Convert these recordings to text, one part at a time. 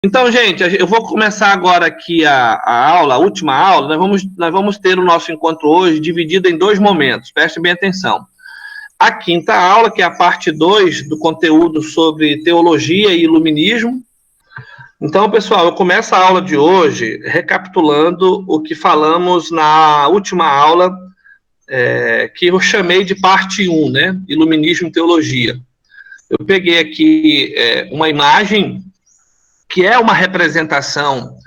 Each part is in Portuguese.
Então, gente, eu vou começar agora aqui a aula, a última aula. Nós vamos ter o nosso encontro hoje dividido em dois momentos, prestem bem atenção. A quinta aula, que é a parte 2 do conteúdo sobre teologia e iluminismo. Então, pessoal, eu começo a aula de hoje recapitulando o que falamos na última aula, que eu chamei de parte 1, né? Iluminismo e teologia. Eu peguei aqui uma imagem que é uma representação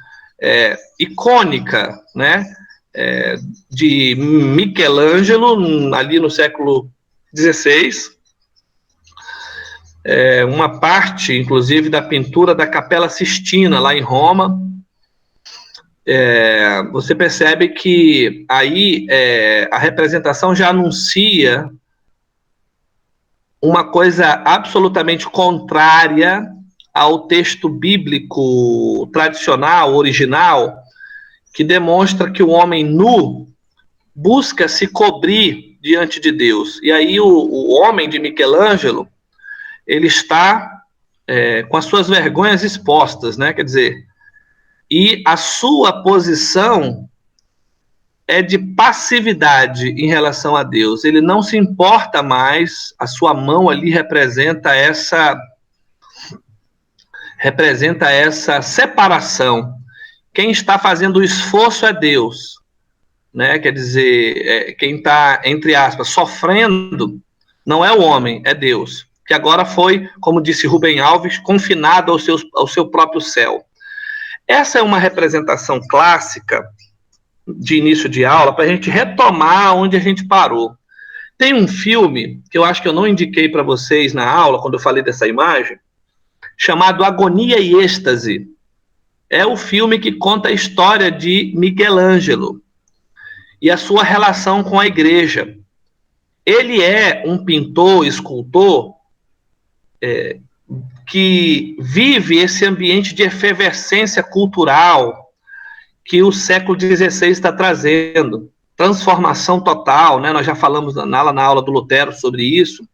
icônica, né, de Michelangelo, ali no século XVI, uma parte, inclusive, da pintura da Capela Sistina, lá em Roma. Você percebe que aí a representação já anuncia uma coisa absolutamente contrária ao texto bíblico tradicional, original, que demonstra que o homem nu busca se cobrir diante de Deus. E aí o homem de Michelangelo, ele está com as suas vergonhas expostas, né? Quer dizer, e a sua posição é de passividade em relação a Deus. Ele não se importa mais, a sua mão ali representa essa separação. Quem está fazendo o esforço é Deus, né? Quer dizer, quem está, entre aspas, sofrendo não é o homem, é Deus, que agora foi, como disse Rubem Alves, confinado ao seu próprio céu. Essa é uma representação clássica de início de aula para a gente retomar onde a gente parou. Tem um filme que eu acho que eu não indiquei para vocês na aula, quando eu falei dessa imagem, chamado Agonia e Êxtase. É o filme que conta a história de Michelangelo e a sua relação com a igreja. Ele é um pintor, escultor, que vive esse ambiente de efervescência cultural que o século XVI está trazendo. Transformação total, né? Nós já falamos na aula do Lutero sobre isso.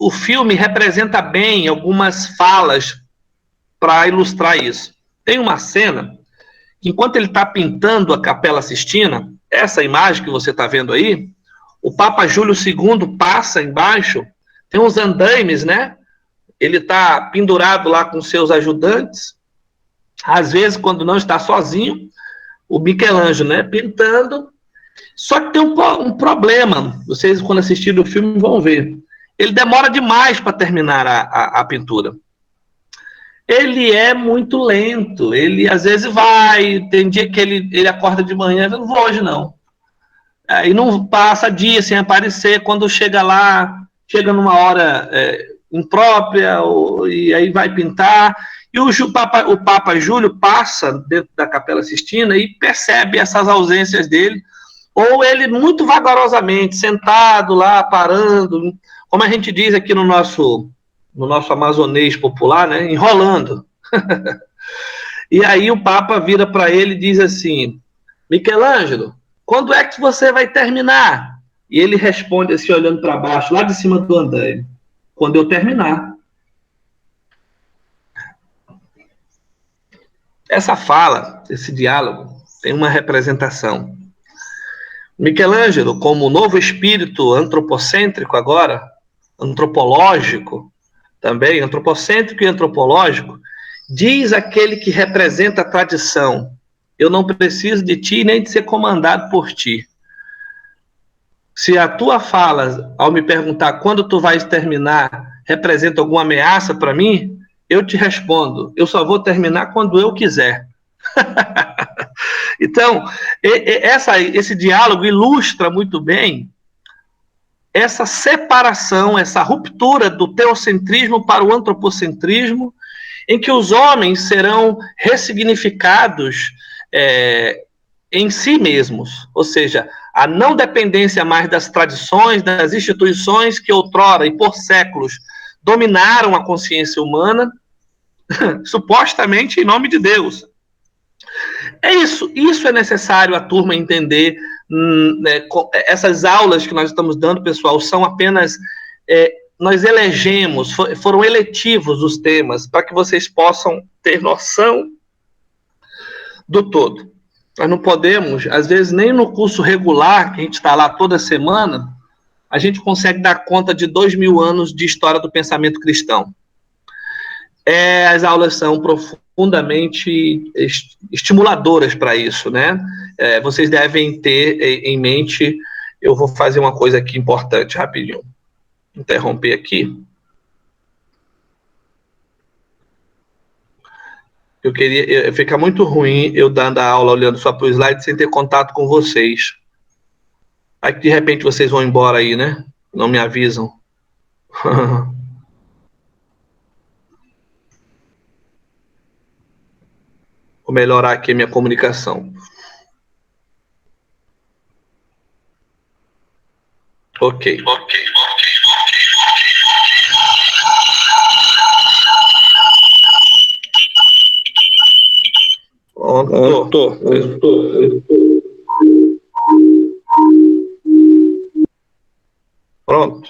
O filme representa bem algumas falas para ilustrar isso. Tem uma cena que, enquanto ele está pintando a Capela Sistina, essa imagem que você está vendo aí, o Papa Júlio II passa embaixo, tem uns andaimes, né? Ele está pendurado lá com seus ajudantes, às vezes, quando não está sozinho, o Michelangelo, né, pintando. Só que tem um problema, vocês, quando assistirem o filme, vão ver. Ele demora demais para terminar a pintura. Ele é muito lento, ele às vezes vai, tem dia que ele acorda de manhã, eu não vou hoje não. E não passa dia sem aparecer, quando chega lá, chega numa hora imprópria, e aí vai pintar, e o Papa Júlio passa dentro da Capela Sistina e percebe essas ausências dele, ou ele muito vagarosamente, sentado lá, parando, como a gente diz aqui no nosso amazonês popular, né, enrolando. E aí o Papa vira para ele e diz assim: Michelangelo, quando é que você vai terminar? E ele responde assim, olhando para baixo, lá de cima do andaime: quando eu terminar. Essa fala, esse diálogo, tem uma representação. Michelangelo, como novo espírito antropocêntrico agora, antropológico, também, antropocêntrico e antropológico, diz aquele que representa a tradição: eu não preciso de ti nem de ser comandado por ti. Se a tua fala, ao me perguntar quando tu vais terminar, representa alguma ameaça para mim, eu te respondo: eu só vou terminar quando eu quiser. Então, esse diálogo ilustra muito bem essa separação, essa ruptura do teocentrismo para o antropocentrismo, em que os homens serão ressignificados em si mesmos, ou seja, a não dependência mais das tradições, das instituições que outrora e por séculos dominaram a consciência humana, supostamente em nome de Deus. É isso é necessário a turma entender. Essas aulas que nós estamos dando, pessoal, são apenas nós elegemos, foram eletivos os temas, para que vocês possam ter noção do todo. Nós não podemos, às vezes, nem no curso regular, que a gente está lá toda semana, a gente consegue dar conta de 2000 anos de história do pensamento cristão. As aulas são profundamente estimuladoras para isso, né? Vocês devem ter em mente. Eu vou fazer uma coisa aqui importante, rapidinho. Interromper aqui. Fica muito ruim eu dando a aula olhando só para o slide sem ter contato com vocês. Aí de repente vocês vão embora aí, né? Não me avisam. Vou melhorar aqui a minha comunicação. Ok. Tô. Pronto.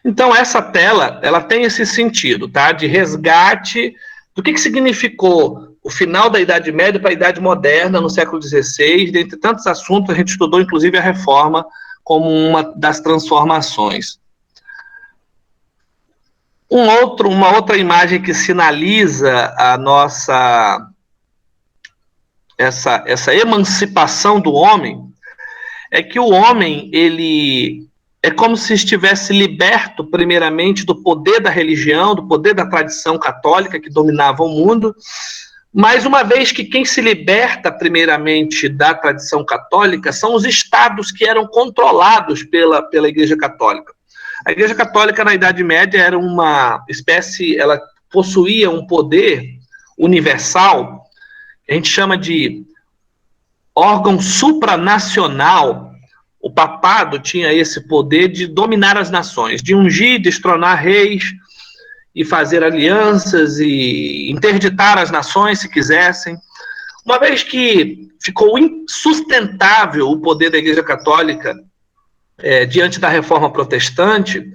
Então, essa tela, ela tem esse sentido, tá? De resgate do que significou o final da Idade Média para a Idade Moderna, no século XVI. Dentre tantos assuntos, a gente estudou, inclusive, a Reforma como uma das transformações. Uma outra imagem que sinaliza a nossa essa emancipação do homem é que o homem, ele é como se estivesse liberto, primeiramente, do poder da religião, do poder da tradição católica que dominava o mundo, mas uma vez que quem se liberta, primeiramente, da tradição católica são os estados que eram controlados pela Igreja Católica. A Igreja Católica, na Idade Média, era uma espécie, ela possuía um poder universal, que a gente chama de órgão supranacional. O papado tinha esse poder de dominar as nações, de ungir, destronar reis e fazer alianças e interditar as nações, se quisessem. Uma vez que ficou insustentável o poder da Igreja Católica diante da Reforma Protestante,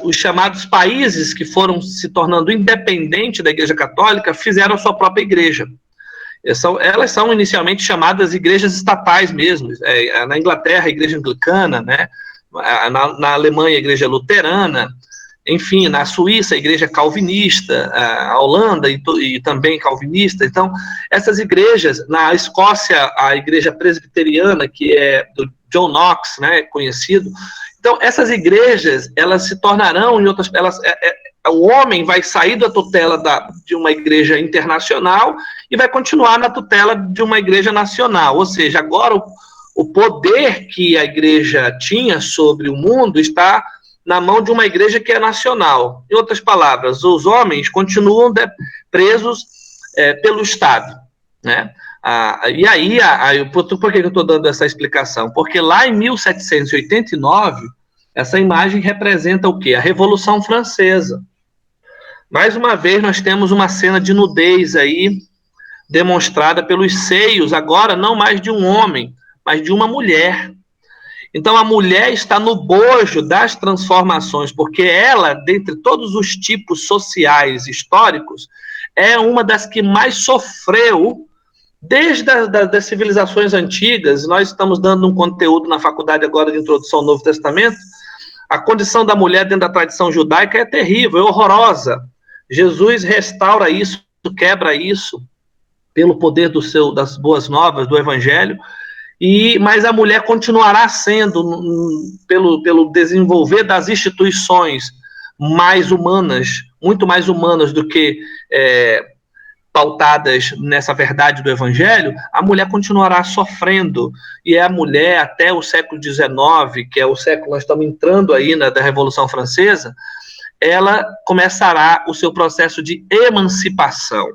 os chamados países que foram se tornando independentes da Igreja Católica fizeram a sua própria igreja. Elas são inicialmente chamadas igrejas estatais mesmo. Na Inglaterra, a igreja anglicana, né? Na Alemanha, a igreja luterana, enfim, na Suíça, a igreja calvinista, a Holanda e também calvinista. Então, essas igrejas, na Escócia, a igreja presbiteriana, que é do John Knox, né, conhecido. Então, essas igrejas, elas se tornarão, o homem vai sair da tutela de uma igreja internacional e vai continuar na tutela de uma igreja nacional. Ou seja, agora o poder que a igreja tinha sobre o mundo está na mão de uma igreja que é nacional. Em outras palavras, os homens continuam presos pelo Estado, né? E aí, por que eu estou dando essa explicação? Porque lá em 1789, essa imagem representa o quê? A Revolução Francesa. Mais uma vez, nós temos uma cena de nudez aí, demonstrada pelos seios, agora não mais de um homem, mas de uma mulher. Então, a mulher está no bojo das transformações, porque ela, dentre todos os tipos sociais históricos, é uma das que mais sofreu desde das civilizações antigas. Nós estamos dando um conteúdo na faculdade agora de Introdução ao Novo Testamento. A condição da mulher dentro da tradição judaica é terrível, é horrorosa. Jesus restaura isso, quebra isso, pelo poder das boas novas, do Evangelho, mas a mulher continuará sendo, pelo desenvolver das instituições mais humanas, muito mais humanas do que pautadas nessa verdade do Evangelho, a mulher continuará sofrendo. E a mulher, até o século XIX, que é o século, nós estamos entrando aí da Revolução Francesa, ela começará o seu processo de emancipação.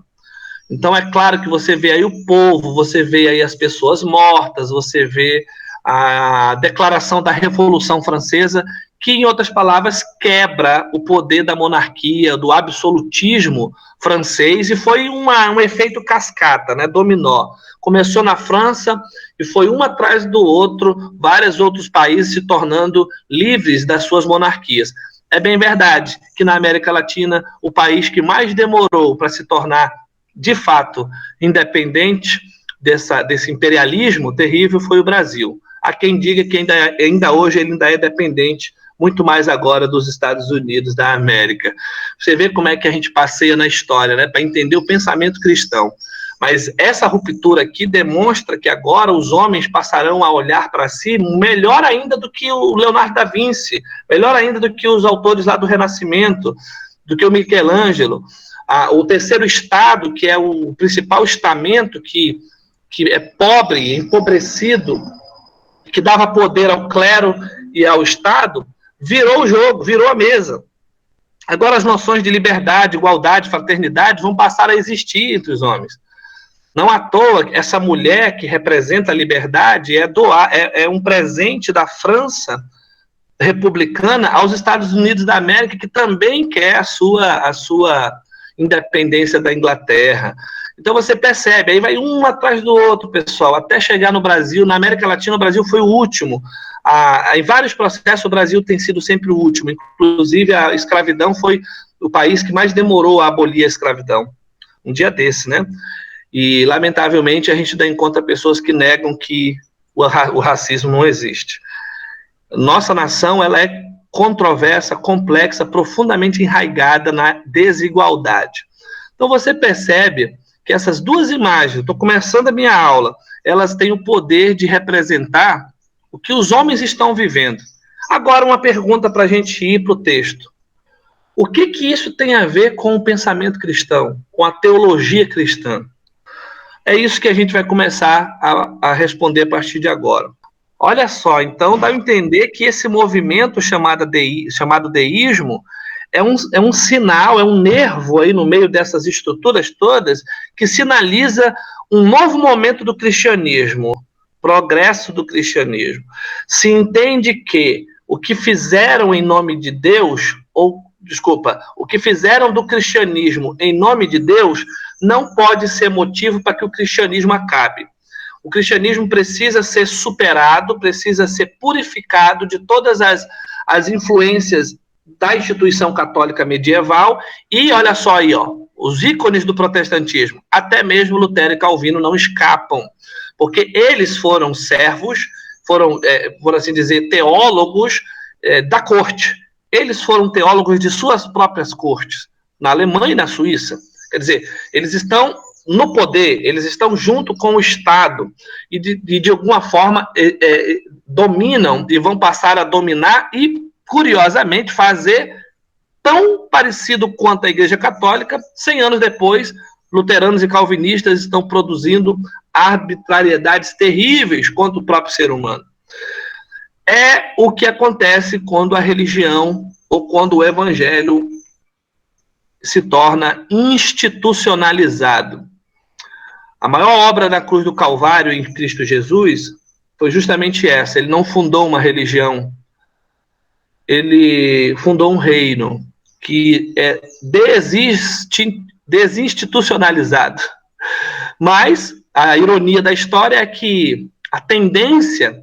Então, é claro que você vê aí o povo, você vê aí as pessoas mortas, você vê a declaração da Revolução Francesa, que, em outras palavras, quebra o poder da monarquia, do absolutismo francês, e foi um efeito cascata, né, dominó. Começou na França e foi um atrás do outro, vários outros países se tornando livres das suas monarquias. É bem verdade que na América Latina, o país que mais demorou para se tornar, de fato, independente desse imperialismo terrível foi o Brasil. Há quem diga que ainda hoje ele ainda é dependente, muito mais agora, dos Estados Unidos da América. Você vê como é que a gente passeia na história, né, para entender o pensamento cristão. Mas essa ruptura aqui demonstra que agora os homens passarão a olhar para si melhor ainda do que o Leonardo da Vinci, melhor ainda do que os autores lá do Renascimento, do que o Michelangelo. O terceiro estado, que é o principal estamento que é pobre, empobrecido, que dava poder ao clero e ao Estado, virou o jogo, virou a mesa. Agora as noções de liberdade, igualdade, fraternidade vão passar a existir entre os homens. Não à toa, essa mulher que representa a liberdade é um presente da França republicana aos Estados Unidos da América, que também quer a sua independência da Inglaterra. Então você percebe, aí vai um atrás do outro, pessoal, até chegar no Brasil. Na América Latina, o Brasil foi o último. Em vários processos, o Brasil tem sido sempre o último. Inclusive, a escravidão foi o país que mais demorou a abolir a escravidão. Um dia desse, né? E, lamentavelmente, a gente ainda encontra pessoas que negam que o racismo não existe. Nossa nação, ela é controversa, complexa, profundamente enraizada na desigualdade. Então, você percebe que essas duas imagens, estou começando a minha aula, elas têm o poder de representar o que os homens estão vivendo. Agora, uma pergunta para a gente ir para o texto. O que isso tem a ver com o pensamento cristão, com a teologia cristã? É isso que a gente vai começar a responder a partir de agora. Olha só, então dá a entender que esse movimento chamado deísmo é um sinal, é um nervo aí no meio dessas estruturas todas que sinaliza um novo momento do cristianismo, progresso do cristianismo. Se entende que o que fizeram em nome de Deus, o que fizeram do cristianismo em nome de Deus, não pode ser motivo para que o cristianismo acabe. O cristianismo precisa ser superado, precisa ser purificado de todas as influências da instituição católica medieval e, olha só aí, os ícones do protestantismo, até mesmo Lutero e Calvino não escapam, porque eles foram servos, foram, por assim dizer, teólogos da corte. Eles foram teólogos de suas próprias cortes, na Alemanha e na Suíça. Quer dizer, eles estão no poder, eles estão junto com o Estado e, de alguma forma, dominam e vão passar a dominar e, curiosamente, fazer tão parecido quanto a Igreja Católica. 100 anos depois, luteranos e calvinistas estão produzindo arbitrariedades terríveis contra o próprio ser humano. É o que acontece quando a religião ou quando o evangelho se torna institucionalizado. A maior obra da cruz do Calvário em Cristo Jesus foi justamente essa. Ele não fundou uma religião, ele fundou um reino que é desinstitucionalizado. Mas a ironia da história é que a tendência,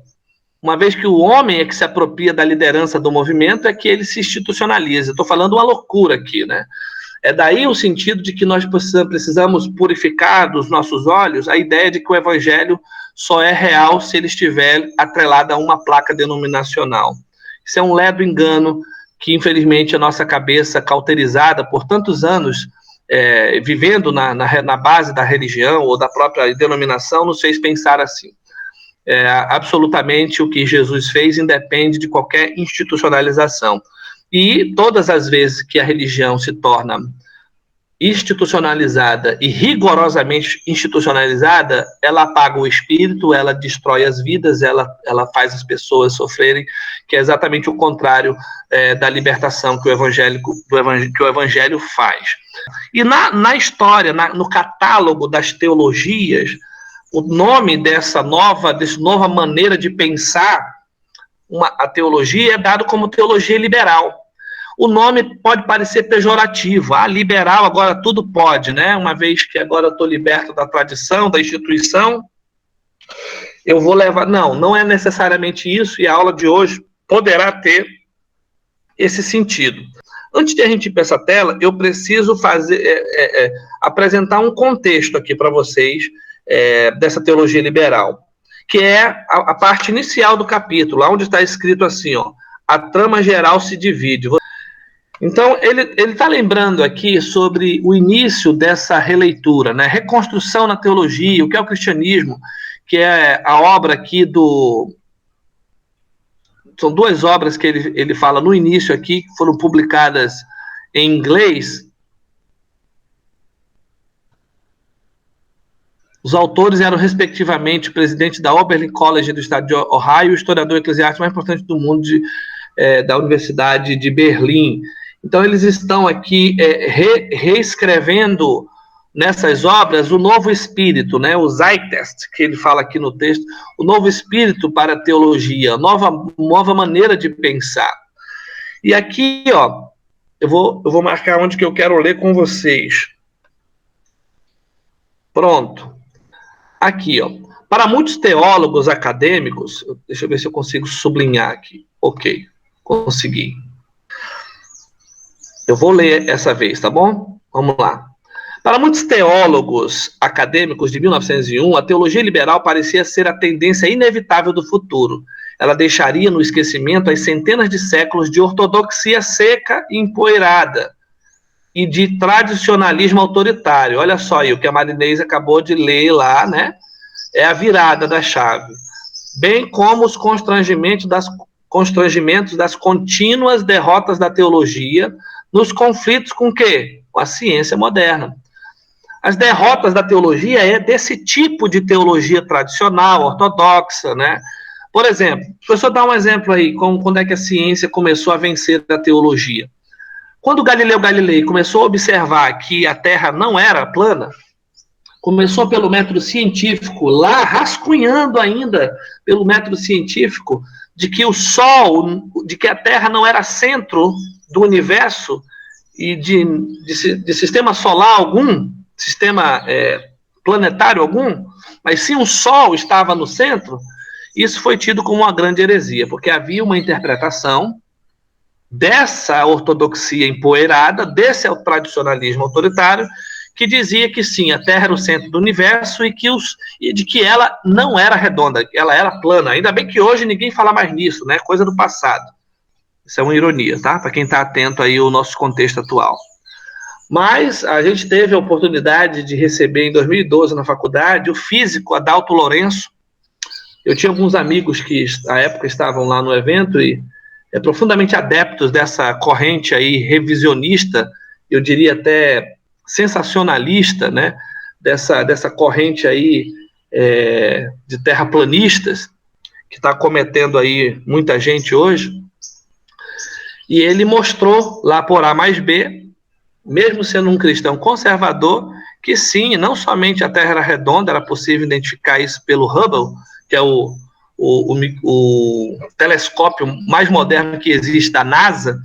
uma vez que o homem é que se apropria da liderança do movimento, é que ele se institucionaliza. Estou falando uma loucura aqui, né? É daí o sentido de que nós precisamos purificar dos nossos olhos a ideia de que o evangelho só é real se ele estiver atrelado a uma placa denominacional. Isso é um ledo engano que, infelizmente, a nossa cabeça, cauterizada por tantos anos, vivendo na base da religião ou da própria denominação, nos fez pensar assim. Absolutamente o que Jesus fez independe de qualquer institucionalização. E todas as vezes que a religião se torna institucionalizada e rigorosamente institucionalizada, ela apaga o espírito, ela destrói as vidas, ela faz as pessoas sofrerem, que é exatamente o contrário da libertação que o evangelho faz. E na história, no catálogo das teologias, o nome dessa nova maneira de pensar a teologia é dado como teologia liberal. O nome pode parecer pejorativo. Liberal, agora tudo pode, né? Uma vez que agora eu estou liberto da tradição, da instituição, eu vou levar... Não é necessariamente isso, e a aula de hoje poderá ter esse sentido. Antes de a gente ir para essa tela, eu preciso apresentar um contexto aqui para vocês dessa teologia liberal, que é a parte inicial do capítulo, onde está escrito assim, ó, a trama geral se divide. Então, ele está lembrando aqui sobre o início dessa releitura, né? Reconstrução na teologia, o que é o cristianismo, que é a obra aqui São duas obras que ele fala no início aqui, que foram publicadas em inglês. Os autores eram, respectivamente, o presidente da Oberlin College do estado de Ohio e o historiador eclesiástico mais importante do mundo da Universidade de Berlim. Então, eles estão aqui reescrevendo nessas obras o novo espírito, né, o Zeitgeist, que ele fala aqui no texto, o novo espírito para a teologia, nova maneira de pensar. E aqui, ó, eu vou marcar onde que eu quero ler com vocês. Pronto. Aqui, ó. Para muitos teólogos acadêmicos, deixa eu ver se eu consigo sublinhar aqui. Ok, consegui. Eu vou ler essa vez, tá bom? Vamos lá. Para muitos teólogos acadêmicos de 1901, a teologia liberal parecia ser a tendência inevitável do futuro. Ela deixaria no esquecimento as centenas de séculos de ortodoxia seca e empoeirada e de tradicionalismo autoritário. Olha só aí, o que a Marinês acabou de ler lá, né? É a virada da chave. Bem como os constrangimentos das contínuas derrotas da teologia nos conflitos com o quê? Com a ciência moderna. As derrotas da teologia é desse tipo de teologia tradicional, ortodoxa, né? Por exemplo, se eu só dar um exemplo aí, quando é que a ciência começou a vencer a teologia? Quando Galileu Galilei começou a observar que a Terra não era plana, começou pelo método científico, lá rascunhando ainda pelo método científico, de que o Sol, de que a Terra não era centro do universo e de sistema solar algum, sistema planetário algum, mas sim o Sol estava no centro. Isso foi tido como uma grande heresia, porque havia uma interpretação dessa ortodoxia empoeirada, desse tradicionalismo autoritário, que dizia que sim, a Terra era o centro do universo e de que ela não era redonda, ela era plana. Ainda bem que hoje ninguém fala mais nisso, né? Coisa do passado. Isso é uma ironia, tá? Para quem está atento aí ao nosso contexto atual. Mas a gente teve a oportunidade de receber em 2012 na faculdade o físico Adalto Lourenço. Eu tinha alguns amigos que à época estavam lá no evento e profundamente adeptos dessa corrente aí revisionista, eu diria até sensacionalista, né? Dessa corrente aí de terraplanistas que está cometendo aí muita gente hoje. E ele mostrou lá por A mais B, mesmo sendo um cristão conservador, que sim, não somente a Terra era redonda, era possível identificar isso pelo Hubble, que é o telescópio mais moderno que existe da NASA,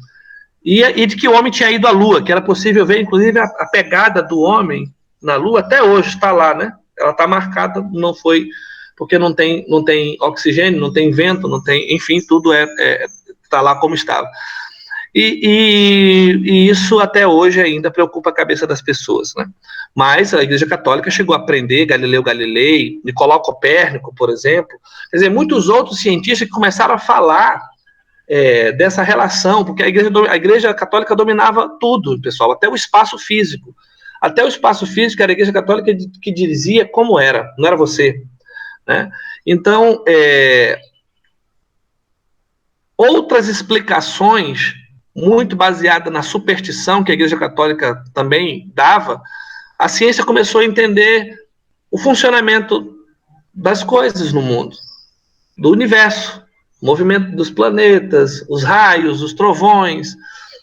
e de que o homem tinha ido à Lua, que era possível ver, inclusive, a pegada do homem na Lua, até hoje está lá, né? Ela está marcada, não foi, porque não tem oxigênio, não tem vento, não tem, enfim, tudo está lá como estava. E isso até hoje ainda preocupa a cabeça das pessoas, né? Mas a Igreja Católica chegou a aprender Galileu Galilei, Nicolau Copérnico, por exemplo, quer dizer, muitos outros cientistas que começaram a falar dessa relação, porque a Igreja Católica dominava tudo, pessoal, até o espaço físico. Até o espaço físico era a Igreja Católica que dizia como era, não era você, né? Então, outras explicações muito baseada na superstição que a Igreja Católica também dava, a ciência começou a entender o funcionamento das coisas no mundo, do universo, o movimento dos planetas, os raios, os trovões,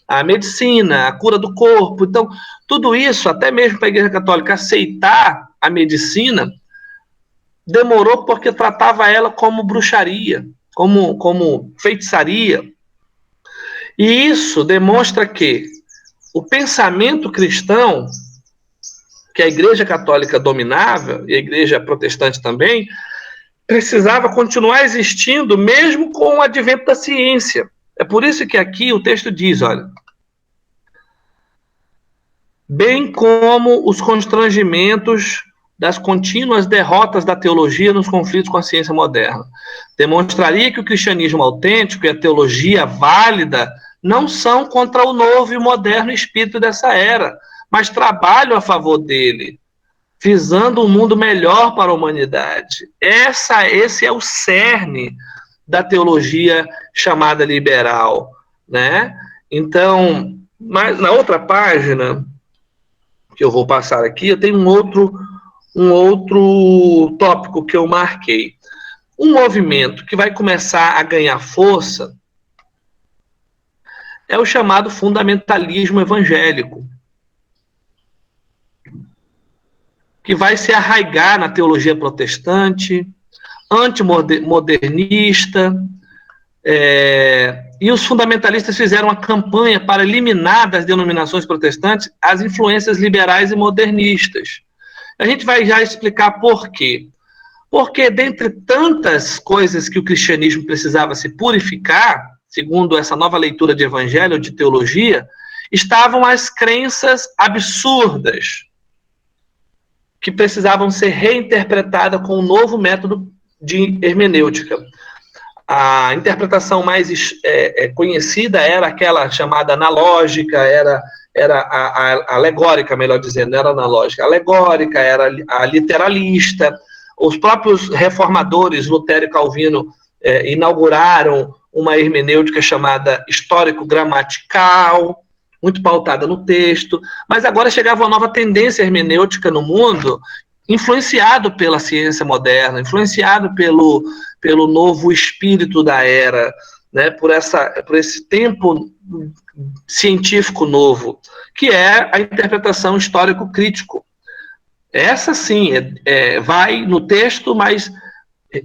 a medicina, a cura do corpo. Então, tudo isso, até mesmo para a Igreja Católica aceitar a medicina, demorou porque tratava ela como bruxaria, como feitiçaria. E isso demonstra que o pensamento cristão, que a Igreja Católica dominava, e a Igreja Protestante também, precisava continuar existindo mesmo com o advento da ciência. É por isso que aqui o texto diz, olha, bem como os constrangimentos das contínuas derrotas da teologia nos conflitos com a ciência moderna. Demonstraria que o cristianismo autêntico e a teologia válida não são contra o novo e moderno espírito dessa era, mas trabalham a favor dele, visando um mundo melhor para a humanidade. Esse é o cerne da teologia chamada liberal, né? Então, mas na outra página que eu vou passar aqui, eu tenho um outro tópico que eu marquei. Um movimento que vai começar a ganhar força é o chamado fundamentalismo evangélico, que vai se arraigar na teologia protestante, antimodernista, e os fundamentalistas fizeram uma campanha para eliminar das denominações protestantes as influências liberais e modernistas. A gente vai já explicar por quê. Porque, dentre tantas coisas que o cristianismo precisava se purificar, segundo essa nova leitura de evangelho, de teologia, estavam as crenças absurdas, que precisavam ser reinterpretadas com um novo método de hermenêutica. A interpretação mais conhecida era aquela chamada analógica, era a alegórica, melhor dizendo, não era analógica, alegórica, era a literalista. Os próprios reformadores, Lutero e Calvino, inauguraram uma hermenêutica chamada histórico-gramatical, muito pautada no texto, mas agora chegava uma nova tendência hermenêutica no mundo, influenciado pela ciência moderna, influenciado pelo novo espírito da era, né, por esse tempo científico novo, que é a interpretação histórico-crítico. Essa sim, vai no texto, mas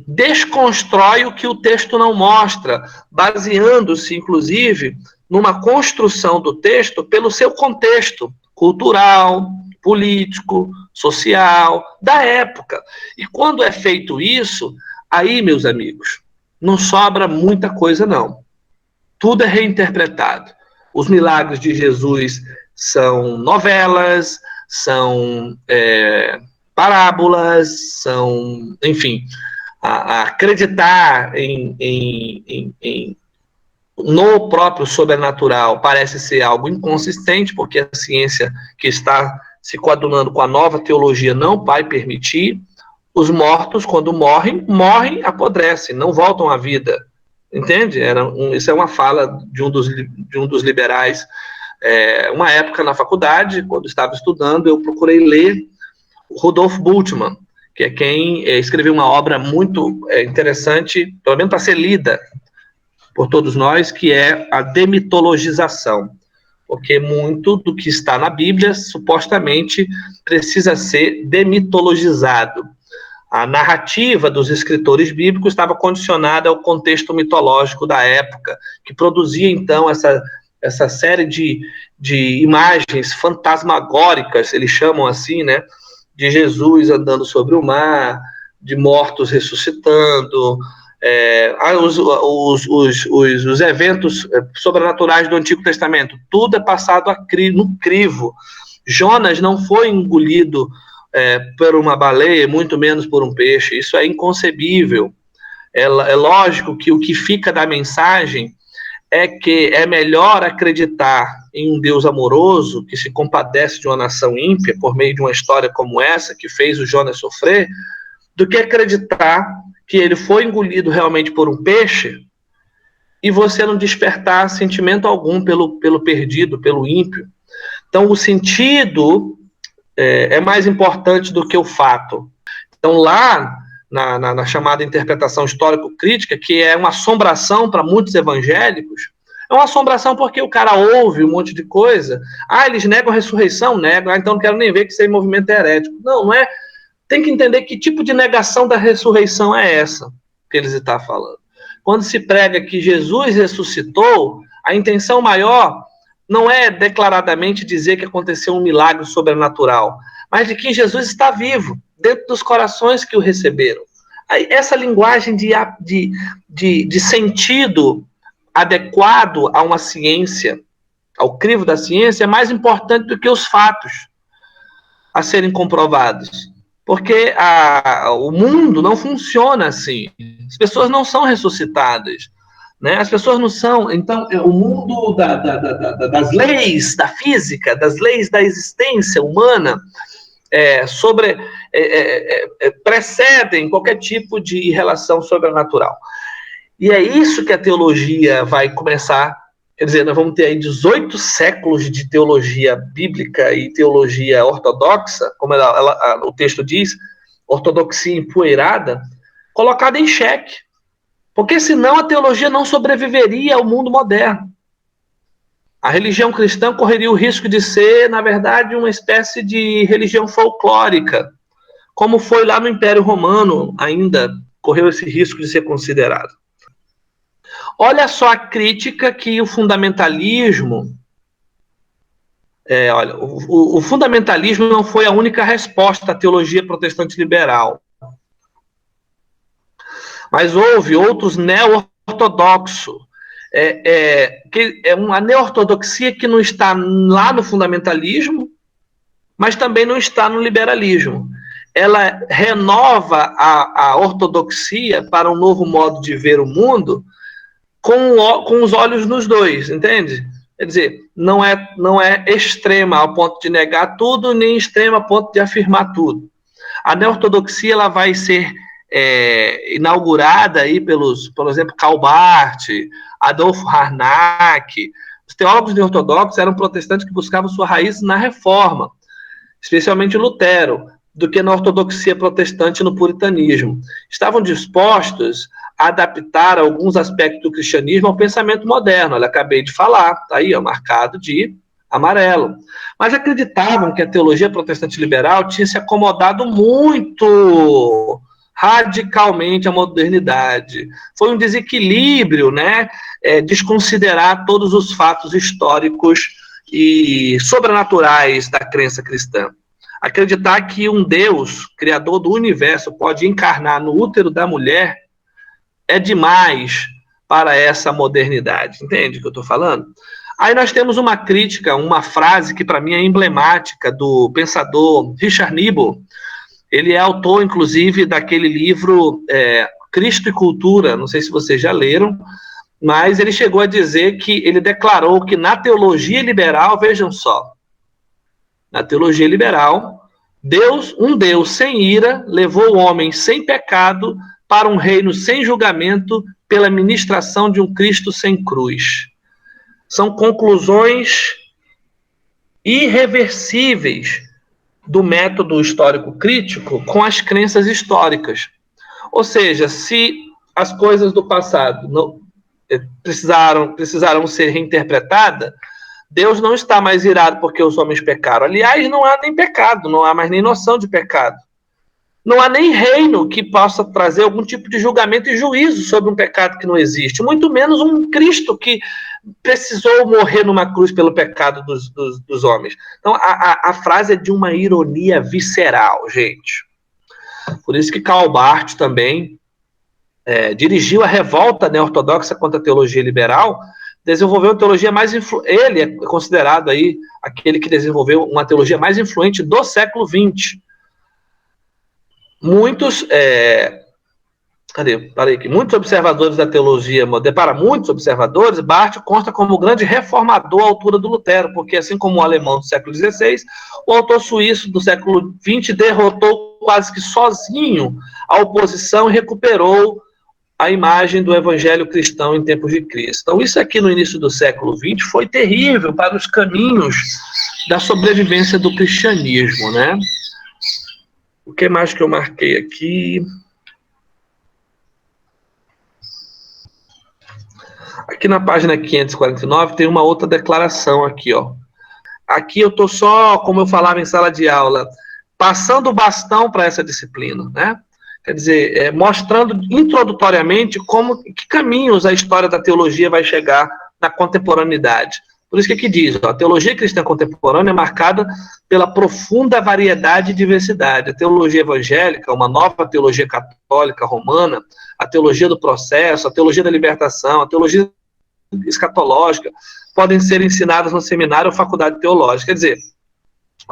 desconstrói o que o texto não mostra, baseando-se, inclusive, numa construção do texto pelo seu contexto cultural, político, social, da época. E quando é feito isso, aí, meus amigos, não sobra muita coisa, não. Tudo é reinterpretado. Os milagres de Jesus são novelas, são parábolas, são, enfim, acreditar no próprio sobrenatural parece ser algo inconsistente, porque a ciência que está se coadunando com a nova teologia não vai permitir. Os mortos, quando morrem, apodrecem, não voltam à vida. Entende? Isso é uma fala de um dos liberais. Uma época na faculdade, quando estava estudando, eu procurei ler Rudolf Bultmann, que é quem escreveu uma obra muito interessante, pelo menos para ser lida por todos nós, que é a demitologização. Porque muito do que está na Bíblia, supostamente, precisa ser demitologizado. A narrativa dos escritores bíblicos estava condicionada ao contexto mitológico da época, que produzia, então, essa série de imagens fantasmagóricas, eles chamam assim, né, de Jesus andando sobre o mar, de mortos ressuscitando, os eventos sobrenaturais do Antigo Testamento, tudo é passado no crivo. Jonas não foi engolido por uma baleia, muito menos por um peixe. Isso é inconcebível. É lógico que o que fica da mensagem é que é melhor acreditar em um Deus amoroso que se compadece de uma nação ímpia por meio de uma história como essa, que fez o Jonas sofrer, do que acreditar que ele foi engolido realmente por um peixe e você não despertar sentimento algum pelo perdido, pelo ímpio. Então, o sentido é mais importante do que o fato. Então, lá, na chamada interpretação histórico-crítica, que é uma assombração para muitos evangélicos, é uma assombração porque o cara ouve um monte de coisa. Eles negam a ressurreição? Negam. Então não quero nem ver que isso é movimento herético. Não é. Tem que entender que tipo de negação da ressurreição é essa que eles estão falando. quando se prega que Jesus ressuscitou, a intenção maior não é declaradamente dizer que aconteceu um milagre sobrenatural, mas de que Jesus está vivo, dentro dos corações que o receberam. Aí, essa linguagem de sentido adequado a uma ciência, ao crivo da ciência, é mais importante do que os fatos a serem comprovados. Porque o mundo não funciona assim. As pessoas não são ressuscitadas. Né? As pessoas não são. Então, o mundo das leis da física, das leis da existência humana, precedem qualquer tipo de relação sobrenatural. E é isso que a teologia vai começar. Quer dizer, nós vamos ter aí 18 séculos de teologia bíblica e teologia ortodoxa, como o texto diz, ortodoxia empoeirada, colocada em xeque. Porque senão a teologia não sobreviveria ao mundo moderno. A religião cristã correria o risco de ser, na verdade, uma espécie de religião folclórica, como foi lá no Império Romano, ainda correu esse risco de ser considerado. Olha só a crítica que o fundamentalismo... o fundamentalismo não foi a única resposta à teologia protestante liberal. Mas houve outros neo-ortodoxos. Uma neo-ortodoxia que não está lá no fundamentalismo, mas também não está no liberalismo. Ela renova a ortodoxia para um novo modo de ver o mundo com os olhos nos dois, entende? Quer dizer, não é extrema ao ponto de negar tudo, nem extrema ao ponto de afirmar tudo. A neo-ortodoxia ela vai ser inaugurada aí por exemplo, Karl Barth, Adolfo Harnack. Os teólogos neo-ortodoxos eram protestantes que buscavam sua raiz na Reforma, especialmente Lutero, do que na ortodoxia protestante no puritanismo. Estavam dispostos a adaptar alguns aspectos do cristianismo ao pensamento moderno. Olha, acabei de falar, está aí, marcado de amarelo. Mas acreditavam que a teologia protestante liberal tinha se acomodado muito radicalmente à modernidade. Foi um desequilíbrio, né? Desconsiderar todos os fatos históricos e sobrenaturais da crença cristã. Acreditar que um Deus, criador do universo, pode encarnar no útero da mulher é demais para essa modernidade. Entende o que eu estou falando? Aí nós temos uma crítica, uma frase que para mim é emblemática do pensador Richard Niebuhr. Ele é autor, inclusive, daquele livro Cristo e Cultura, não sei se vocês já leram, mas ele chegou a dizer que ele declarou que na teologia liberal, vejam só, na teologia liberal, um Deus sem ira levou o homem sem pecado para um reino sem julgamento pela ministração de um Cristo sem cruz. São conclusões irreversíveis do método histórico crítico com as crenças históricas. Ou seja, se as coisas do passado precisaram ser reinterpretadas, Deus não está mais irado porque os homens pecaram. Aliás, não há nem pecado, não há mais nem noção de pecado. Não há nem reino que possa trazer algum tipo de julgamento e juízo sobre um pecado que não existe, muito menos um Cristo que precisou morrer numa cruz pelo pecado dos homens. Então, a frase é de uma ironia visceral, gente. Por isso que Karl Barth também dirigiu a revolta neortodoxa contra a teologia liberal, desenvolveu uma teologia mais ele é considerado aí aquele que desenvolveu uma teologia mais influente do século XX. Muitos muitos observadores da teologia moderna, para muitos observadores, Barth consta como o grande reformador à altura do Lutero, porque assim como o alemão do século XVI, o autor suíço do século XX derrotou quase que sozinho a oposição e recuperou a imagem do evangelho cristão em tempos de Cristo. Então isso aqui no início do século XX foi terrível para os caminhos da sobrevivência do cristianismo, né? O que mais que eu marquei aqui? Aqui na página 549 tem uma outra declaração aqui, ó. Aqui eu estou só, como eu falava em sala de aula, passando o bastão para essa disciplina, né? Quer dizer, mostrando introdutoriamente que caminhos a história da teologia vai chegar na contemporaneidade. Por isso que aqui diz, a teologia cristã contemporânea é marcada pela profunda variedade e diversidade. A teologia evangélica, uma nova teologia católica romana, a teologia do processo, a teologia da libertação, a teologia escatológica, podem ser ensinadas no seminário ou faculdade teológica. Quer dizer,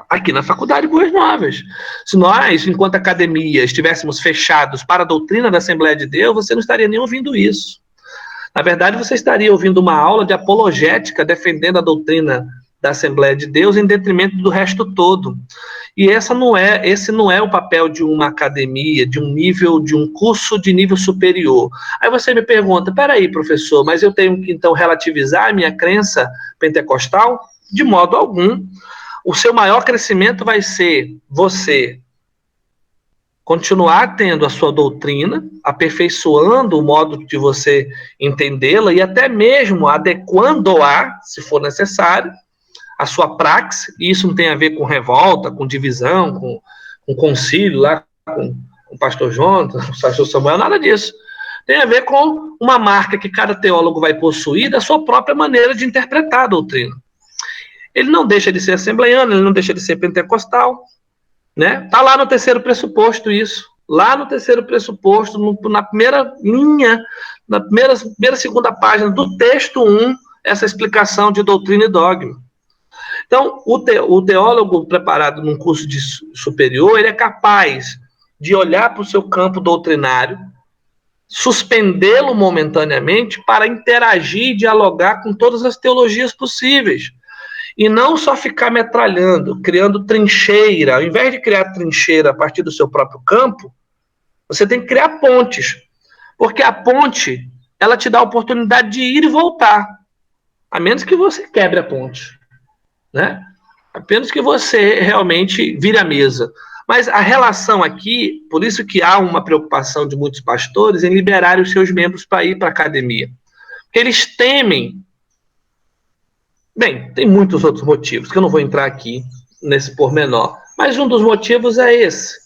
aqui na faculdade Boas Novas. Se nós, enquanto academia, estivéssemos fechados para a doutrina da Assembleia de Deus, você não estaria nem ouvindo isso. Na verdade, você estaria ouvindo uma aula de apologética defendendo a doutrina da Assembleia de Deus em detrimento do resto todo. E esse não é o papel de uma academia, de um curso de nível superior. Aí você me pergunta, peraí, professor, mas eu tenho que então relativizar a minha crença pentecostal? De modo algum. O seu maior crescimento vai ser você continuar tendo a sua doutrina, aperfeiçoando o modo de você entendê-la e até mesmo adequando-a, se for necessário, a sua praxe. E isso não tem a ver com revolta, com divisão, com concílio lá com o pastor Jonathan, com o pastor Samuel, nada disso. Tem a ver com uma marca que cada teólogo vai possuir da sua própria maneira de interpretar a doutrina. Ele não deixa de ser assembleiano, ele não deixa de ser pentecostal, né? Está lá no terceiro pressuposto isso. Lá no terceiro pressuposto, na primeira linha, na primeira segunda página do texto 1, essa explicação de doutrina e dogma. Então, o teólogo preparado num curso de superior, ele é capaz de olhar para o seu campo doutrinário, suspendê-lo momentaneamente para interagir e dialogar com todas as teologias possíveis. E não só ficar metralhando, criando trincheira. Ao invés de criar trincheira a partir do seu próprio campo, você tem que criar pontes. Porque a ponte, ela te dá a oportunidade de ir e voltar. A menos que você quebre a ponte, né? Apenas que você realmente vire a mesa. Mas a relação aqui, por isso que há uma preocupação de muitos pastores em liberar os seus membros para ir para a academia. Porque eles temem. Bem, tem muitos outros motivos, que eu não vou entrar aqui nesse pormenor. Mas um dos motivos é esse.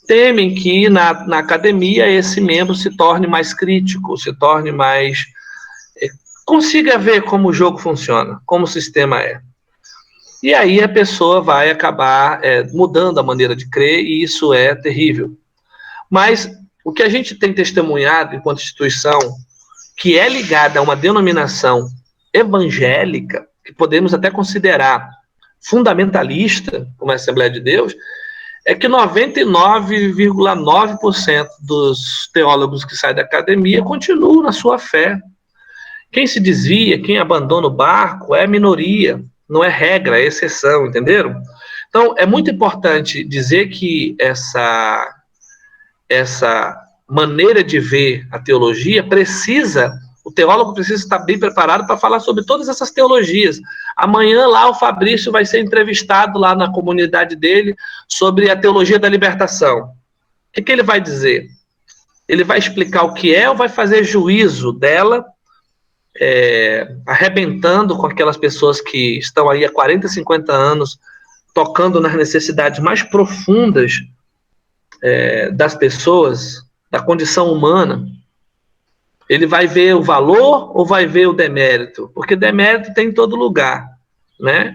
Temem que na academia esse membro se torne mais crítico, se torne mais... consiga ver como o jogo funciona, como o sistema é. E aí a pessoa vai acabar mudando a maneira de crer, e isso é terrível. Mas o que a gente tem testemunhado enquanto instituição, que é ligada a uma denominação evangélica, que podemos até considerar fundamentalista, como a Assembleia de Deus, é que 99,9% dos teólogos que saem da academia continuam na sua fé. Quem se desvia, quem abandona o barco é minoria, não é regra, é exceção, entenderam? Então, é muito importante dizer que essa maneira de ver a teologia o teólogo precisa estar bem preparado para falar sobre todas essas teologias. Amanhã lá o Fabrício vai ser entrevistado lá na comunidade dele sobre a teologia da libertação. O que ele vai dizer? Ele vai explicar o que é ou vai fazer juízo dela, arrebentando com aquelas pessoas que estão aí há 40, 50 anos tocando nas necessidades mais profundas das pessoas, da condição humana? Ele vai ver o valor ou vai ver o demérito? Porque demérito tem em todo lugar, né?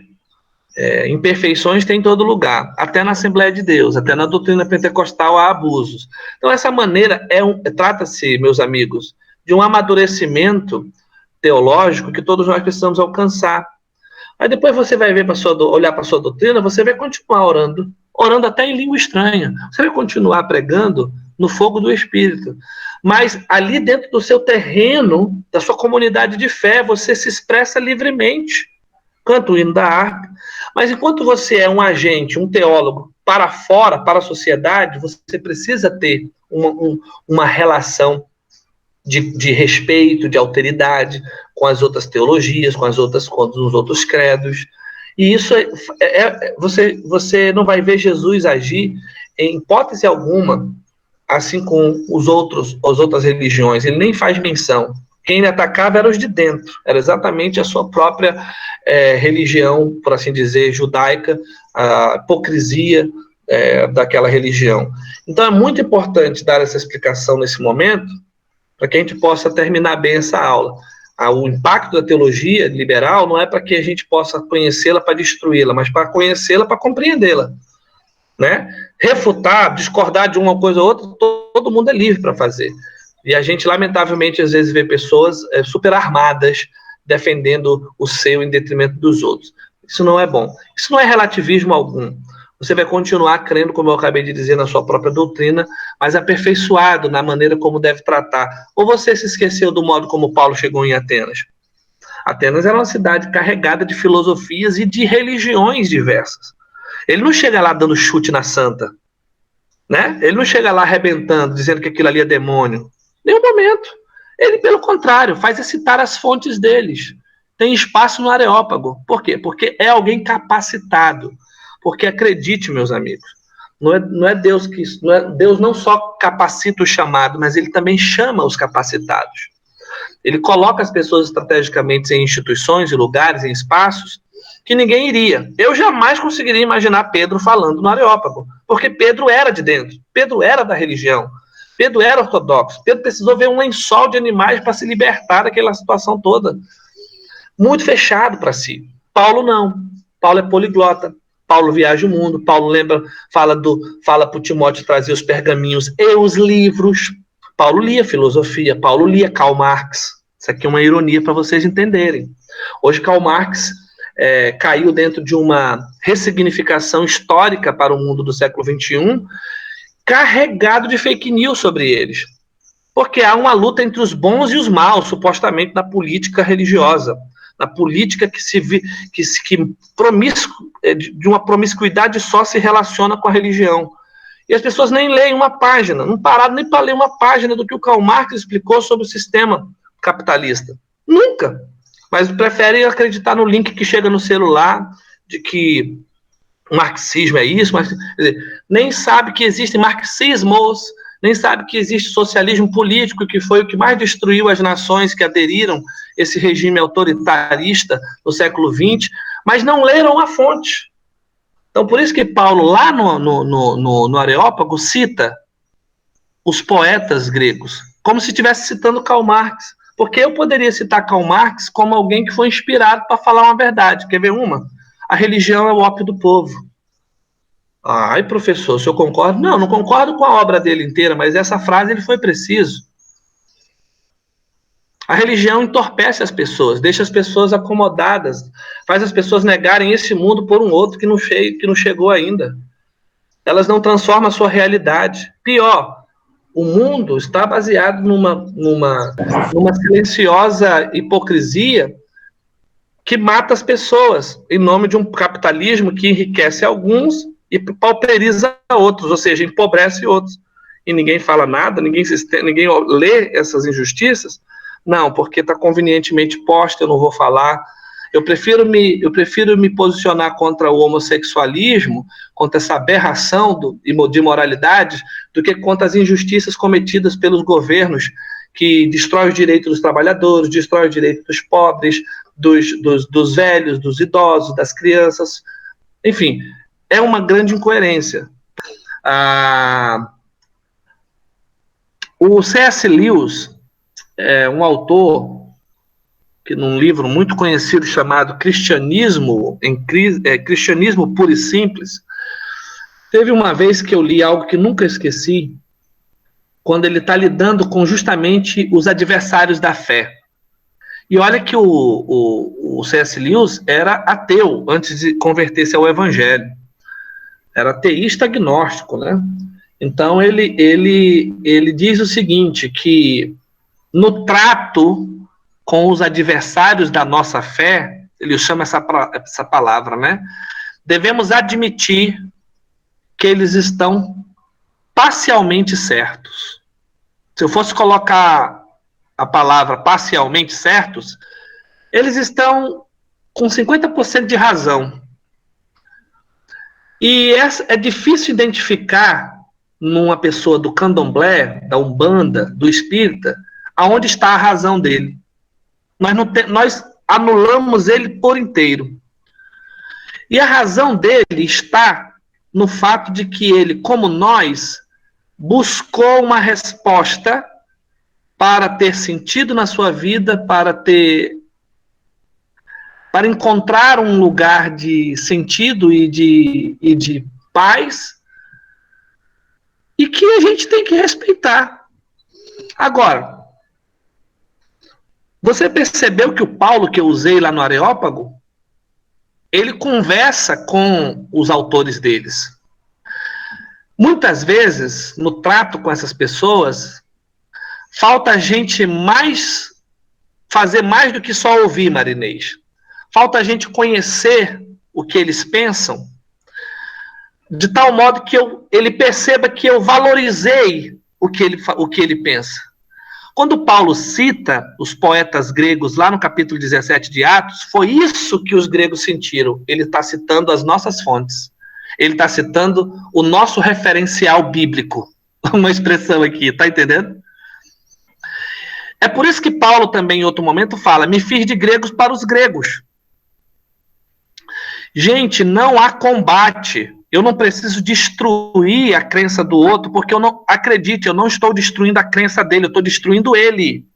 Imperfeições tem em todo lugar, até na Assembleia de Deus, até na doutrina pentecostal há abusos. Então essa maneira trata-se, meus amigos, de um amadurecimento teológico que todos nós precisamos alcançar. Aí depois você vai ver olhar para a sua doutrina, você vai continuar orando até em língua estranha. Você vai continuar pregando no fogo do Espírito. Mas ali dentro do seu terreno, da sua comunidade de fé, você se expressa livremente. Canta o hino da harpa. Mas enquanto você é um agente, um teólogo para fora, para a sociedade, você precisa ter uma relação de respeito, de alteridade com as outras teologias, com os outros credos. E isso você não vai ver Jesus agir em hipótese alguma assim com as outras religiões. Ele nem faz menção. Quem ele atacava eram os de dentro, era exatamente a sua própria religião, por assim dizer, judaica, a hipocrisia daquela religião. Então é muito importante dar essa explicação nesse momento, para que a gente possa terminar bem essa aula. O impacto da teologia liberal não é para que a gente possa conhecê-la para destruí-la, mas para conhecê-la para compreendê-la. Né? Refutar, discordar de uma coisa ou outra, todo mundo é livre para fazer. E a gente, lamentavelmente, às vezes vê pessoas super armadas defendendo o seu em detrimento dos outros. Isso não é bom. Isso não é relativismo algum. Você vai continuar crendo, como eu acabei de dizer, na sua própria doutrina, mas aperfeiçoado na maneira como deve tratar. Ou você se esqueceu do modo como Paulo chegou em Atenas? Atenas era uma cidade carregada de filosofias e de religiões diversas. Ele não chega lá dando chute na santa, né? Ele não chega lá arrebentando, dizendo que aquilo ali é demônio. Nenhum momento. Ele, pelo contrário, faz citar as fontes deles. Tem espaço no Areópago. Por quê? Porque é alguém capacitado. Porque acredite, meus amigos, não é Deus que Deus não só capacita o chamado, mas ele também chama os capacitados. Ele coloca as pessoas estrategicamente em instituições, em lugares, em espaços que ninguém iria. Eu jamais conseguiria imaginar Pedro falando no Areópago, porque Pedro era de dentro, Pedro era da religião, Pedro era ortodoxo, Pedro precisou ver um lençol de animais para se libertar daquela situação toda. Muito fechado para si. Paulo não. Paulo é poliglota. Paulo viaja o mundo, Paulo fala para o Timóteo trazer os pergaminhos e os livros. Paulo lia filosofia, Paulo lia Karl Marx. Isso aqui é uma ironia para vocês entenderem. Hoje Karl Marx caiu dentro de uma ressignificação histórica para o mundo do século XXI, carregado de fake news sobre eles. Porque há uma luta entre os bons e os maus, supostamente, na política religiosa. Na política de uma promiscuidade só se relaciona com a religião. E as pessoas nem leem uma página, não pararam nem para ler uma página do que o Karl Marx explicou sobre o sistema capitalista. Nunca. Mas preferem acreditar no link que chega no celular, de que o marxismo é isso, mas nem sabe que existem marxismos, nem sabe que existe socialismo político, que foi o que mais destruiu as nações que aderiram a esse regime autoritarista no século XX, mas não leram a fonte. Então, por isso que Paulo, lá no Areópago, cita os poetas gregos, como se estivesse citando Karl Marx, porque eu poderia citar Karl Marx como alguém que foi inspirado para falar uma verdade. Quer ver uma? A religião é o ópio do povo. Ai, professor, o senhor concorda? Não, não concordo com a obra dele inteira, mas essa frase ele foi preciso. A religião entorpece as pessoas, deixa as pessoas acomodadas, faz as pessoas negarem esse mundo por um outro que não chegou ainda. Elas não transformam a sua realidade. Pior, o mundo está baseado numa silenciosa hipocrisia que mata as pessoas em nome de um capitalismo que enriquece alguns e pauperiza outros, ou seja, empobrece outros. E ninguém fala nada, ninguém lê essas injustiças. Não, porque está convenientemente posta, eu não vou falar. Eu prefiro me posicionar contra o homossexualismo, contra essa aberração de imoralidade, do que contra as injustiças cometidas pelos governos que destrói os direitos dos trabalhadores, destrói os direitos dos pobres, dos velhos, dos idosos, das crianças. Enfim, é uma grande incoerência. O C.S. Lewis é um autor que num livro muito conhecido chamado Cristianismo Puro e Simples, teve uma vez que eu li algo que nunca esqueci, quando ele está lidando com justamente os adversários da fé. E olha que o C.S. Lewis era ateu antes de converter-se ao Evangelho. Era ateísta agnóstico, né? Então ele diz o seguinte, que no trato com os adversários da nossa fé, ele chama essa palavra, né? Devemos admitir que eles estão parcialmente certos. Se eu fosse colocar a palavra parcialmente certos, eles estão com 50% de razão. E é difícil identificar numa pessoa do candomblé, da umbanda, do espírita, aonde está a razão dele. Nós anulamos ele por inteiro. E a razão dele está no fato de que ele, como nós, buscou uma resposta para ter sentido na sua vida, para encontrar um lugar de sentido e de paz, e que a gente tem que respeitar. Agora, você percebeu que o Paulo que eu usei lá no Areópago, ele conversa com os autores deles. Muitas vezes, no trato com essas pessoas, falta a gente fazer mais do que só ouvir, Marinês. Falta a gente conhecer o que eles pensam, de tal modo que ele perceba que eu valorizei o que ele pensa. Quando Paulo cita os poetas gregos lá no capítulo 17 de Atos, foi isso que os gregos sentiram. Ele está citando as nossas fontes. Ele está citando o nosso referencial bíblico. Uma expressão aqui, está entendendo? É por isso que Paulo também, em outro momento, fala: me fiz de gregos para os gregos. Gente, não há combate. Eu não preciso destruir a crença do outro, porque acredite, eu não estou destruindo a crença dele, eu estou destruindo ele.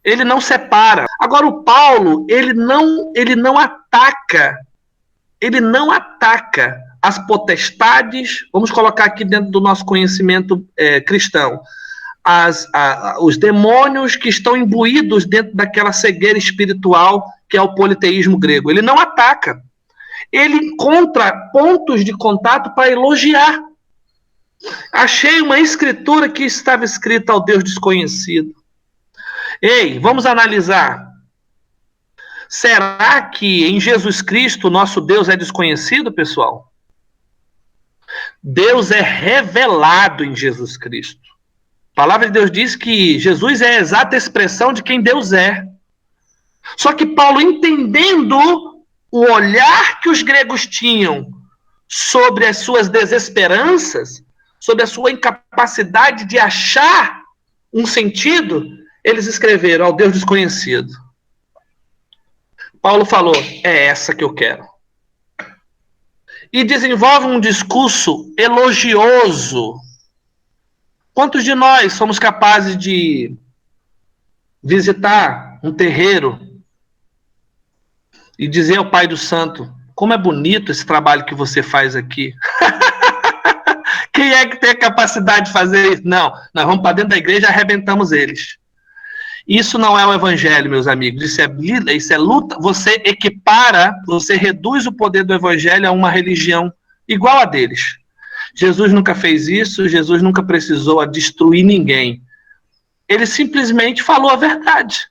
Ele não separa. Agora, o Paulo, ele não ataca as potestades, vamos colocar aqui dentro do nosso conhecimento cristão, os demônios que estão imbuídos dentro daquela cegueira espiritual que é o politeísmo grego. Ele não ataca. Ele encontra pontos de contato para elogiar. Achei uma escritura que estava escrita ao Deus desconhecido. Ei, vamos analisar. Será que em Jesus Cristo nosso Deus é desconhecido, pessoal? Deus é revelado em Jesus Cristo. A palavra de Deus diz que Jesus é a exata expressão de quem Deus é. Só que Paulo, entendendo o olhar que os gregos tinham sobre as suas desesperanças, sobre a sua incapacidade de achar um sentido, eles escreveram ao Deus desconhecido. Paulo falou: é essa que eu quero. E desenvolve um discurso elogioso. Quantos de nós somos capazes de visitar um terreiro e dizer ao Pai do Santo: como é bonito esse trabalho que você faz aqui? Quem é que tem a capacidade de fazer isso? Não, nós vamos para dentro da igreja e arrebentamos eles. Isso não é o evangelho, meus amigos. Isso é luta. Você equipara, você reduz o poder do evangelho a uma religião igual a deles. Jesus nunca fez isso, Jesus nunca precisou destruir ninguém. Ele simplesmente falou a verdade.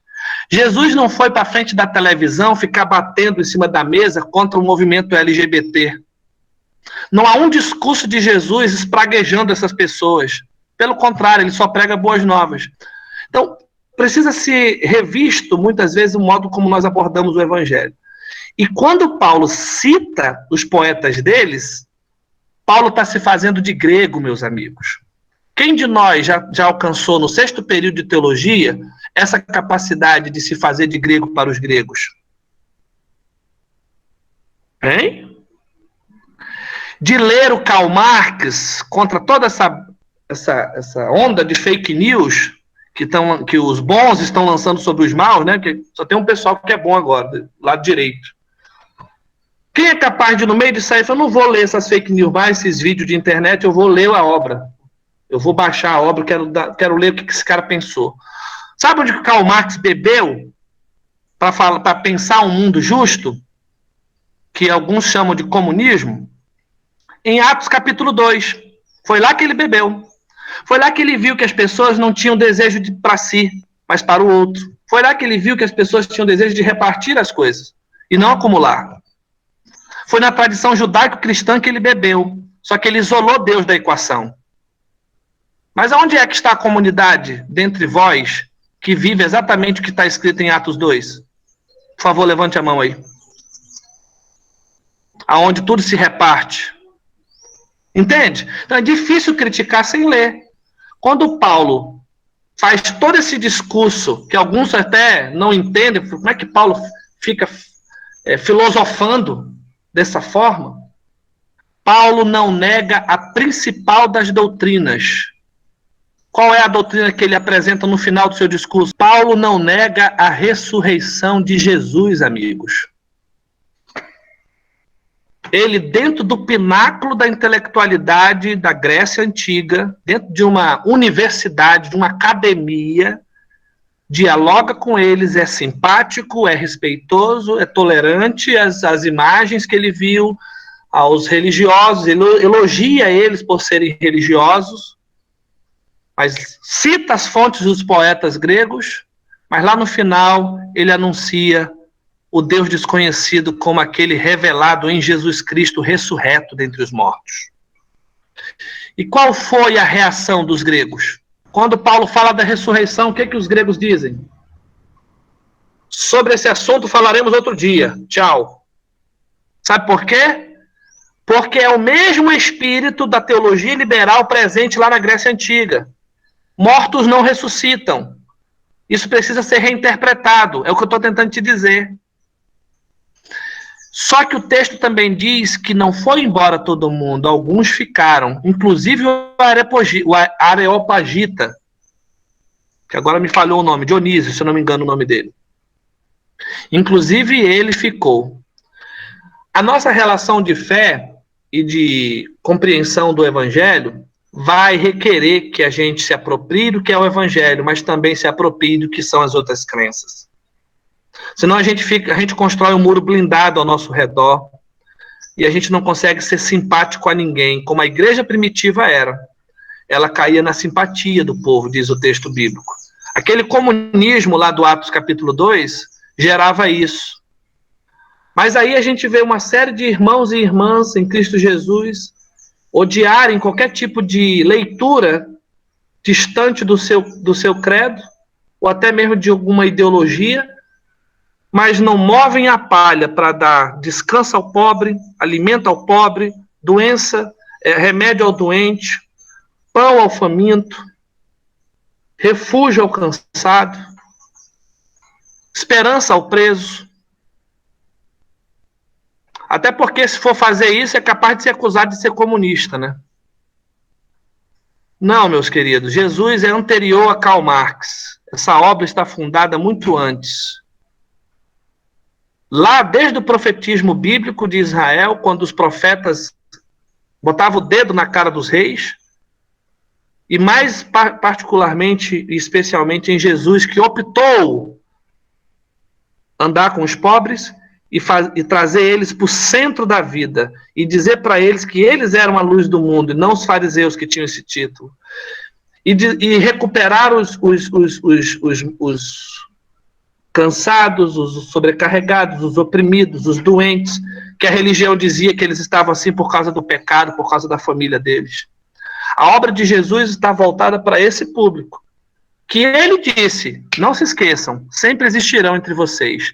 Jesus não foi para frente da televisão ficar batendo em cima da mesa contra o movimento LGBT. Não há um discurso de Jesus espraguejando essas pessoas. Pelo contrário, ele só prega boas novas. Então, precisa ser revisto, muitas vezes, o modo como nós abordamos o evangelho. E quando Paulo cita os poetas deles, Paulo está se fazendo de grego, meus amigos. Quem de nós já alcançou, no 6º período de teologia, essa capacidade de se fazer de grego para os gregos? Hein? De ler o Karl Marx contra toda essa onda de fake news que os bons estão lançando sobre os maus, né? Porque só tem um pessoal que é bom agora, do lado direito. Quem é capaz de, no meio disso aí, eu não vou ler essas fake news mais, esses vídeos de internet, eu vou ler a obra. Eu vou baixar a obra, quero ler o que esse cara pensou. Sabe onde o Karl Marx bebeu para pensar um mundo justo? Que alguns chamam de comunismo? Em Atos capítulo 2. Foi lá que ele bebeu. Foi lá que ele viu que as pessoas não tinham desejo para si, mas para o outro. Foi lá que ele viu que as pessoas tinham desejo de repartir as coisas e não acumular. Foi na tradição judaico-cristã que ele bebeu. Só que ele isolou Deus da equação. Mas aonde é que está a comunidade dentre vós que vive exatamente o que está escrito em Atos 2? Por favor, levante a mão aí. Aonde tudo se reparte. Entende? Então é difícil criticar sem ler. Quando Paulo faz todo esse discurso, que alguns até não entendem, como é que Paulo fica filosofando dessa forma? Paulo não nega a principal das doutrinas. Qual é a doutrina que ele apresenta no final do seu discurso? Paulo não nega a ressurreição de Jesus, amigos. Ele, dentro do pináculo da intelectualidade da Grécia Antiga, dentro de uma universidade, de uma academia, dialoga com eles, é simpático, é respeitoso, é tolerante às imagens que ele viu, aos religiosos, ele elogia eles por serem religiosos, mas cita as fontes dos poetas gregos, mas lá no final ele anuncia o Deus desconhecido como aquele revelado em Jesus Cristo ressurreto dentre os mortos. E qual foi a reação dos gregos? Quando Paulo fala da ressurreição, o que os gregos dizem? Sobre esse assunto falaremos outro dia. Tchau. Sabe por quê? Porque é o mesmo espírito da teologia liberal presente lá na Grécia Antiga. Mortos não ressuscitam. Isso precisa ser reinterpretado. É o que eu estou tentando te dizer. Só que o texto também diz que não foi embora todo mundo. Alguns ficaram. Inclusive o Areopagita, que agora me falhou o nome, Dionísio, se eu não me engano o nome dele. Inclusive ele ficou. A nossa relação de fé e de compreensão do Evangelho vai requerer que a gente se aproprie do que é o Evangelho, mas também se aproprie do que são as outras crenças. Senão a gente constrói um muro blindado ao nosso redor e a gente não consegue ser simpático a ninguém, como a igreja primitiva era. Ela caía na simpatia do povo, diz o texto bíblico. Aquele comunismo lá do Atos capítulo 2 gerava isso. Mas aí a gente vê uma série de irmãos e irmãs em Cristo Jesus odiarem qualquer tipo de leitura distante do seu credo, ou até mesmo de alguma ideologia, mas não movem a palha para dar descanso ao pobre, alimento ao pobre, remédio ao doente, pão ao faminto, refúgio ao cansado, esperança ao preso. Até porque, se for fazer isso, é capaz de ser acusado de ser comunista, né? Não, meus queridos, Jesus é anterior a Karl Marx. Essa obra está fundada muito antes. Lá, desde o profetismo bíblico de Israel, quando os profetas botavam o dedo na cara dos reis, e mais particularmente e especialmente em Jesus, que optou andar com os pobres e trazer eles para o centro da vida e dizer para eles que eles eram a luz do mundo e não os fariseus que tinham esse título. E recuperar os cansados, os sobrecarregados, os oprimidos, os doentes, que a religião dizia que eles estavam assim por causa do pecado, por causa da família deles. A obra de Jesus está voltada para esse público, que ele disse, não se esqueçam, sempre existirão entre vocês